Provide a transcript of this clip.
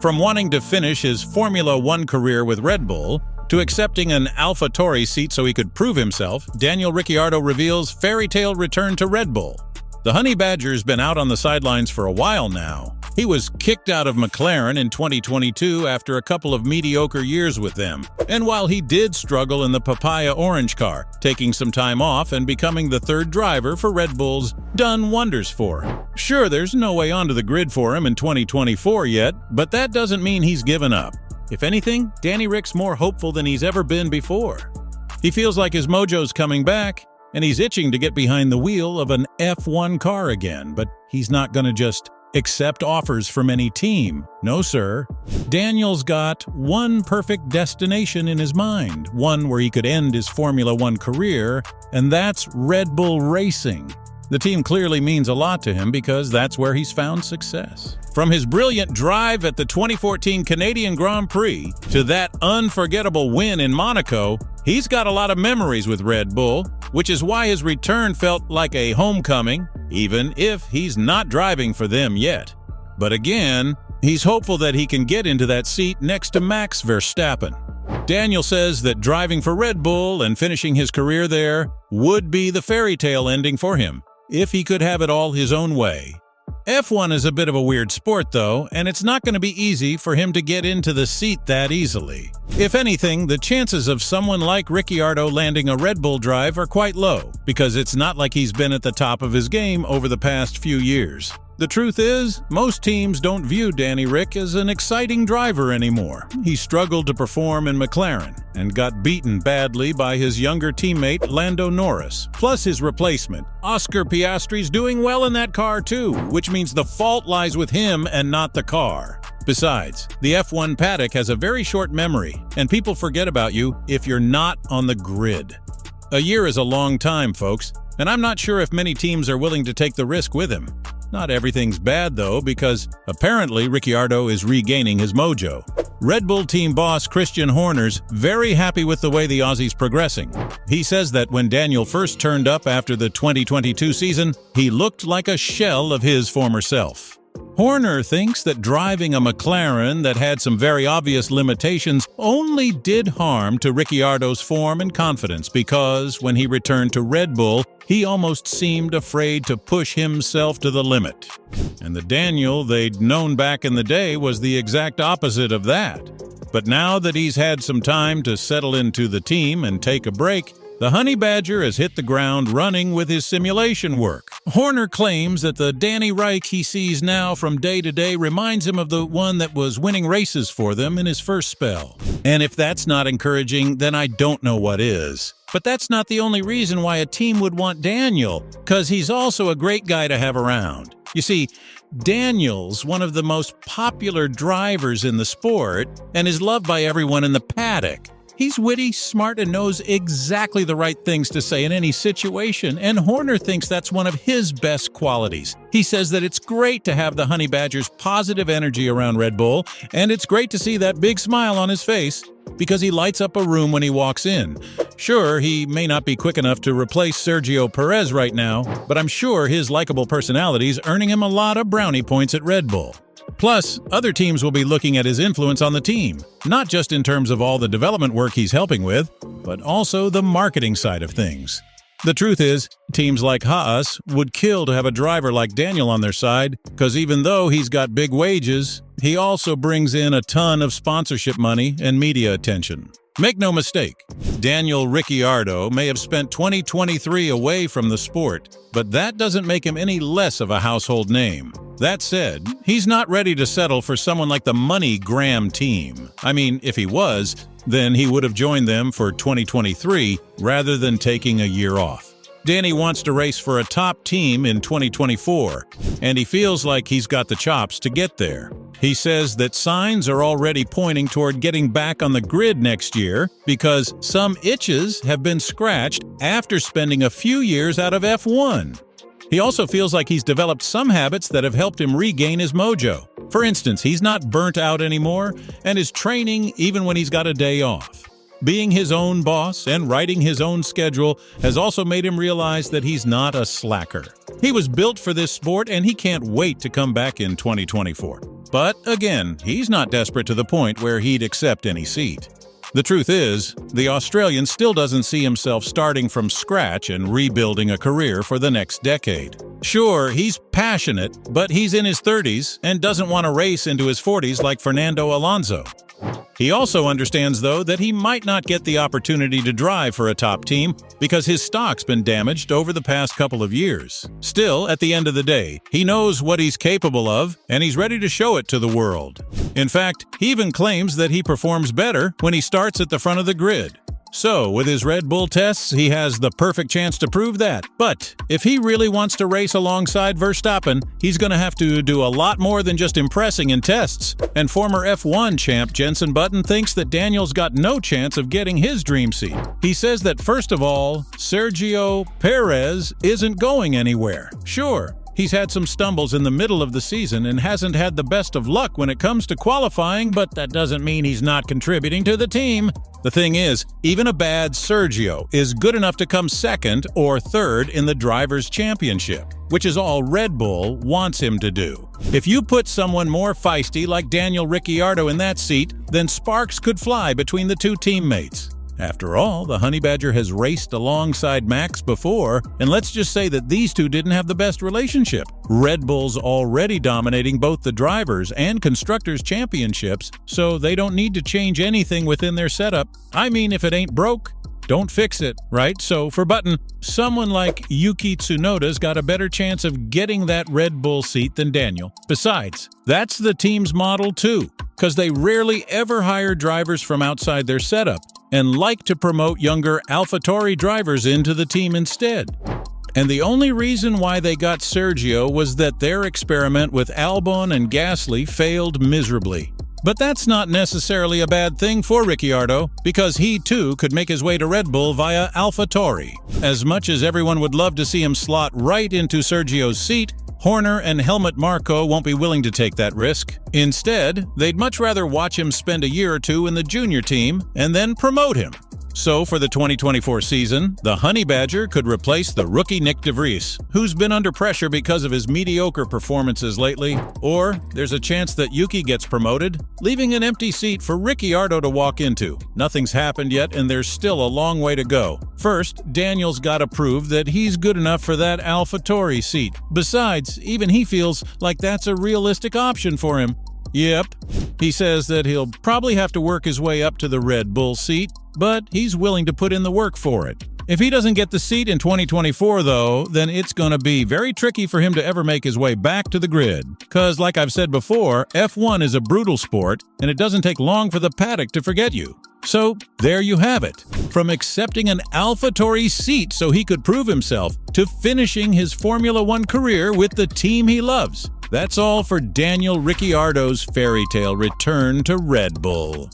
From wanting to finish his Formula One career with Red Bull to accepting an AlphaTauri seat so he could prove himself, Daniel Ricciardo reveals Fairytale return to Red Bull. The Honey Badger's been out on the sidelines for a while now. He was kicked out of McLaren in 2022 after a couple of mediocre years with them. And while he did struggle in the Papaya Orange car, taking some time off and becoming the third driver for Red Bull's done wonders for. Sure, there's no way onto the grid for him in 2024 yet, but that doesn't mean he's given up. If anything, Danny Rick's more hopeful than he's ever been before. He feels like his mojo's coming back, and he's itching to get behind the wheel of an F1 car again, but he's not going to just accept offers from any team. No, sir. Daniel's got one perfect destination in his mind, one where he could end his Formula One career, and that's Red Bull Racing. The team clearly means a lot to him because that's where he's found success. From his brilliant drive at the 2014 Canadian Grand Prix to that unforgettable win in Monaco, he's got a lot of memories with Red Bull, which is why his return felt like a homecoming, even if he's not driving for them yet. But again, he's hopeful that he can get into that seat next to Max Verstappen. Daniel says that driving for Red Bull and finishing his career there would be the fairy tale ending for him, if he could have it all his own way. F1 is a bit of a weird sport, though, and it's not going to be easy for him to get into the seat that easily. If anything, the chances of someone like Ricciardo landing a Red Bull drive are quite low, because it's not like he's been at the top of his game over the past few years. The truth is, most teams don't view Danny Rick as an exciting driver anymore. He struggled to perform in McLaren and got beaten badly by his younger teammate Lando Norris. Plus his replacement, Oscar Piastri's doing well in that car too, which means the fault lies with him and not the car. Besides, the F1 paddock has a very short memory, and people forget about you if you're not on the grid. A year is a long time, folks, and I'm not sure if many teams are willing to take the risk with him. Not everything's bad, though, because apparently Ricciardo is regaining his mojo. Red Bull team boss Christian Horner's very happy with the way the Aussie's progressing. He says that when Daniel first turned up after the 2022 season, he looked like a shell of his former self. Horner thinks that driving a McLaren that had some very obvious limitations only did harm to Ricciardo's form and confidence because when he returned to Red Bull, he almost seemed afraid to push himself to the limit. And the Daniel they'd known back in the day was the exact opposite of that. But now that he's had some time to settle into the team and take a break, the Honey Badger has hit the ground running with his simulation work. Horner claims that the Danny Rick he sees now from day to day reminds him of the one that was winning races for them in his first spell. And if that's not encouraging, then I don't know what is. But that's not the only reason why a team would want Daniel, because he's also a great guy to have around. You see, Daniel's one of the most popular drivers in the sport and is loved by everyone in the paddock. He's witty, smart, and knows exactly the right things to say in any situation, and Horner thinks that's one of his best qualities. He says that it's great to have the Honey Badger's positive energy around Red Bull, and it's great to see that big smile on his face because he lights up a room when he walks in. Sure, he may not be quick enough to replace Sergio Perez right now, but I'm sure his likable personality's earning him a lot of brownie points at Red Bull. Plus, other teams will be looking at his influence on the team, not just in terms of all the development work he's helping with, but also the marketing side of things. The truth is, teams like Haas would kill to have a driver like Daniel on their side, because even though he's got big wages, he also brings in a ton of sponsorship money and media attention. Make no mistake, Daniel Ricciardo may have spent 2023 away from the sport, but that doesn't make him any less of a household name. That said, he's not ready to settle for someone like the Money Graham team. I mean, if he was, then he would have joined them for 2023 rather than taking a year off. Danny wants to race for a top team in 2024, and he feels like he's got the chops to get there. He says that signs are already pointing toward getting back on the grid next year because some itches have been scratched after spending a few years out of F1. He also feels like he's developed some habits that have helped him regain his mojo. For instance, he's not burnt out anymore and is training even when he's got a day off. Being his own boss and writing his own schedule has also made him realize that he's not a slacker. He was built for this sport and he can't wait to come back in 2024. But again, he's not desperate to the point where he'd accept any seat. The truth is, the Australian still doesn't see himself starting from scratch and rebuilding a career for the next decade. Sure, he's passionate, but he's in his 30s and doesn't want to race into his 40s like Fernando Alonso. He also understands, though, that he might not get the opportunity to drive for a top team because his stock's been damaged over the past couple of years. Still, at the end of the day, he knows what he's capable of, and he's ready to show it to the world. In fact, he even claims that he performs better when he starts at the front of the grid. So, with his Red Bull tests, he has the perfect chance to prove that. But if he really wants to race alongside Verstappen, he's going to have to do a lot more than just impressing in tests. And former F1 champ Jenson Button thinks that Daniel's got no chance of getting his dream seat. He says that, first of all, Sergio Perez isn't going anywhere. Sure, he's had some stumbles in the middle of the season and hasn't had the best of luck when it comes to qualifying, but that doesn't mean he's not contributing to the team. The thing is, even a bad Sergio is good enough to come second or third in the Drivers' Championship, which is all Red Bull wants him to do. If you put someone more feisty like Daniel Ricciardo in that seat, then sparks could fly between the two teammates. After all, the Honey Badger has raced alongside Max before, and let's just say that these two didn't have the best relationship. Red Bull's already dominating both the Drivers' and Constructors' Championships, so they don't need to change anything within their setup. I mean, if it ain't broke, don't fix it, right? So for Button, someone like Yuki Tsunoda's got a better chance of getting that Red Bull seat than Daniel. Besides, that's the team's model too, because they rarely ever hire drivers from outside their setup and like to promote younger AlphaTauri drivers into the team instead. And the only reason why they got Sergio was that their experiment with Albon and Gasly failed miserably. But that's not necessarily a bad thing for Ricciardo, because he too could make his way to Red Bull via AlphaTauri. As much as everyone would love to see him slot right into Sergio's seat, Horner and Helmut Marko won't be willing to take that risk. Instead, they'd much rather watch him spend a year or two in the junior team and then promote him. So for the 2024 season, the Honey Badger could replace the rookie Nick de Vries, who's been under pressure because of his mediocre performances lately, or there's a chance that Yuki gets promoted, leaving an empty seat for Ricciardo to walk into. Nothing's happened yet, and there's still a long way to go. First, Daniel's got to prove that he's good enough for that AlphaTauri seat. Besides, even he feels like that's a realistic option for him. Yep, he says that he'll probably have to work his way up to the Red Bull seat, but he's willing to put in the work for it. If he doesn't get the seat in 2024, though, then it's going to be very tricky for him to ever make his way back to the grid. Because, like I've said before, F1 is a brutal sport, and it doesn't take long for the paddock to forget you. So, there you have it. From accepting an AlphaTauri seat so he could prove himself, to finishing his Formula One career with the team he loves. That's all for Daniel Ricciardo's Fairytale return to Red Bull.